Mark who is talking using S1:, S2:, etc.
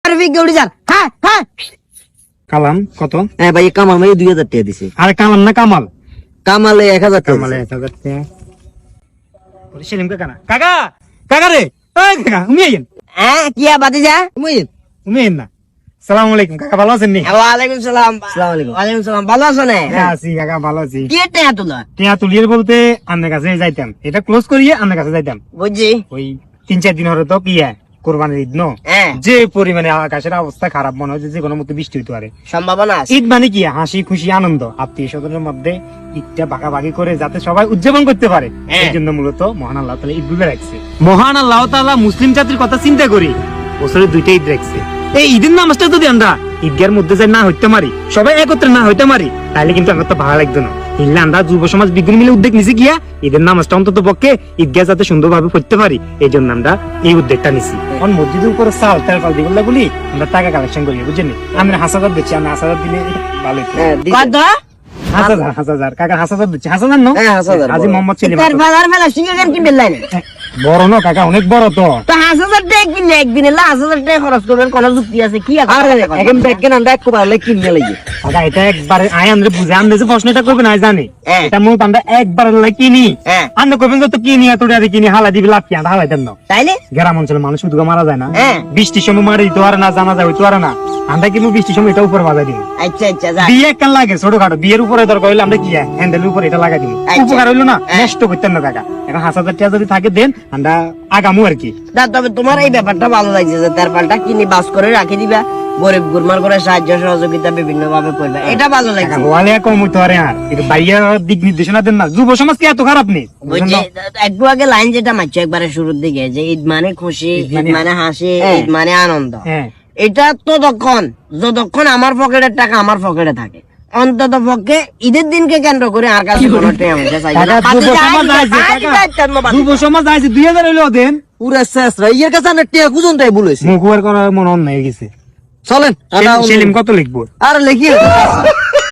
S1: উড়ে যান। হ্যাঁ হ্যাঁ
S2: কালাম কত?
S3: হ্যাঁ ভাই কামাল ভাই 2000 টাকা দিছে।
S2: আরে কালাম না কামাল?
S3: কামালে 1000 টাকা
S2: কামালে
S3: দিছে।
S2: 1000 টাকা। ওরে সেলিম কাকা না কাকা, কাকা রে, এই কাকা উনি আইন,
S1: হ্যাঁ কি বাতি যা
S2: উনি আইন না। সালাম আলাইকুম কাকা, ভালো আছেন নি?
S1: ওয়ালাইকুম সালাম।
S3: আসসালামু আলাইকুম।
S1: ওয়ালাইকুম সালাম, ভালো আছো না?
S2: হ্যাঁ আছি কাকা, ভালো আছি।
S1: কি টেয়া তোলা
S2: টিয়া তুলিয়ে বলতে আপনার কাছে যাইতাম, এটা ক্লোজ করিয়ে আপনার কাছে যাইতাম।
S1: বুঝছি।
S2: ওই 3-4 দিন হলো তো কি কোরবানির ঈদ নো,
S1: হ্যাঁ
S2: যে পরিমাণে আকাশের অবস্থা খারাপ, মনে হচ্ছে যে কোনো মতো বৃষ্টি হইতে পারে।
S1: সম্ভাবনা আছে।
S2: ঈদ মানে কি হাসি খুশি আনন্দ, আত্মীয় স্বজনের মধ্যে ঈদটা ভাগাভাগি করে যাতে সবাই উদযাপন করতে পারে,
S1: হ্যাঁ।
S2: এই জন্য মূলত মহান আল্লাহ তাআলা ঈদ গুলো রাখছে। মহান আল্লাহ তাআলা মুসলিম জাতির কথা চিন্তা করি বছরে 2টা ঈদ রাখছে। এই ঈদের নামাজটা যদি আমরা ঈদগার মধ্যে যাই না হইতে পারি, সবাই একত্রে না হইতে পারি, তাহলে কিন্তু আমার তো ভালো লাগতো না। ইল্লা আমরা যুব সমাজ বিজ্ঞান মিলে উদ্যোগ নিছি গিয়া ঈদের নামাজটা অন্তত পক্ষে ঈদগাহ যাতে সুন্দরভাবে পড়তে পারি, এই জন্য আমরা এই উদ্যোগটা নিছি। এখন মসজিদের উপরে চাল তেরপাল দিগুলা বলি আমরা টাকা কালেকশন করি, বুঝছেন? আমরা 1000 দিচ্ছি, আমরা 1000 দিলে ভালো হতো।
S3: হ্যাঁ দিছে।
S1: কত?
S2: 1000 কাকা 1000 দিচ্ছি। 1000 নো?
S3: হ্যাঁ 1000
S2: আজি মোহাম্মদ সেলিম।
S1: তার বাজার মেলা সিঙ্গা কেন কিনবেন নাই?
S2: বড় নো কাকা, অনেক বড় তো।
S1: তো 5000 টাকা কিনলে একদিনে 5000 টাকা খরচ করবেন, কোন যুক্তি আছে কি?
S3: আরে এখন ব্যাগ কেন আমরা একটু পারলে কিনে লাগি।
S2: কাকা এটা একবার আয় আমরা বুঝে আমরা যে প্রশ্নটা করবেন আয় জানি,
S1: হ্যাঁ।
S2: এটা মূলত আমরা একবার কিনি,
S1: হ্যাঁ।
S2: আমরা করবেন তো কিনি এত টাকা কিনি হালা দিবি লাভ কি, আমরা হালাই দেন না।
S1: তাইলে
S2: গ্রাম অঞ্চলের মানুষ শুধু মারা যায় না,
S1: হ্যাঁ।
S2: বৃষ্টির সময় মারা দিতে পারে না, জানা যায় হইতে পারে না, আমরা কিন্তু বৃষ্টির সময় এটা উপরে বাজাই দিই।
S1: আচ্ছা আচ্ছা যা।
S2: বিয়ে একটা লাগে ছোটখাটো, বিয়ের উপরে দরকার হইলে আমরা কি হ্যান্ডেলের উপরে এটা লাগাই দিই,
S1: আচ্ছা।
S2: উপকার হইলো না,
S1: হ্যাঁ।
S2: নষ্ট করতেন না কাকা। এখন 1000 টাকা যদি থাকে দেন আমরা আগামু আর কি।
S1: না তবে তোমার এই ব্যাপারটা ভালো লাগছে যে তারপালটা কিনে বাস করে রাখে দিবা, গরিব গুরমার করে সাহায্য সহযোগিতা বিভিন্ন ভাবে করবে, এটা ভালো লাগছে।
S2: কাকা গোয়ালে কম হইতে পারে আর কিন্তু বাইরের দিক নির্দেশনা দেন না, যুব সমাজ কি এত খারাপ নেই?
S1: বুঝছি। একটু আগে লাইন যেটা মারছো একবারে শুরুর দিকে যে ঈদ মানে খুশি, ঈদ মানে হাসি,
S3: হ্যাঁ।
S1: ঈদ মানে আনন্দ,
S2: হ্যাঁ
S1: এটা তো যতক্ষণ আমার পকেটের টাকা আমার পকেটে থাকে, অন্তত পক্ষে ঈদের দিনকে কেন্দ্র করে আর কাছে কোনো টাকা চাই না।
S2: কাকা যুব সমাজ আইছে, যুব সমাজ আইছে 2000 হইলো দেন।
S3: পুরা শেষ রে ইয়ের কাছে না টিয়া কুজনটাই বলেছি।
S2: মুখ আর করার মন হয়ে গেছে।
S3: চলেন
S2: সেলিম কত লিখবো?
S3: আরে লিখি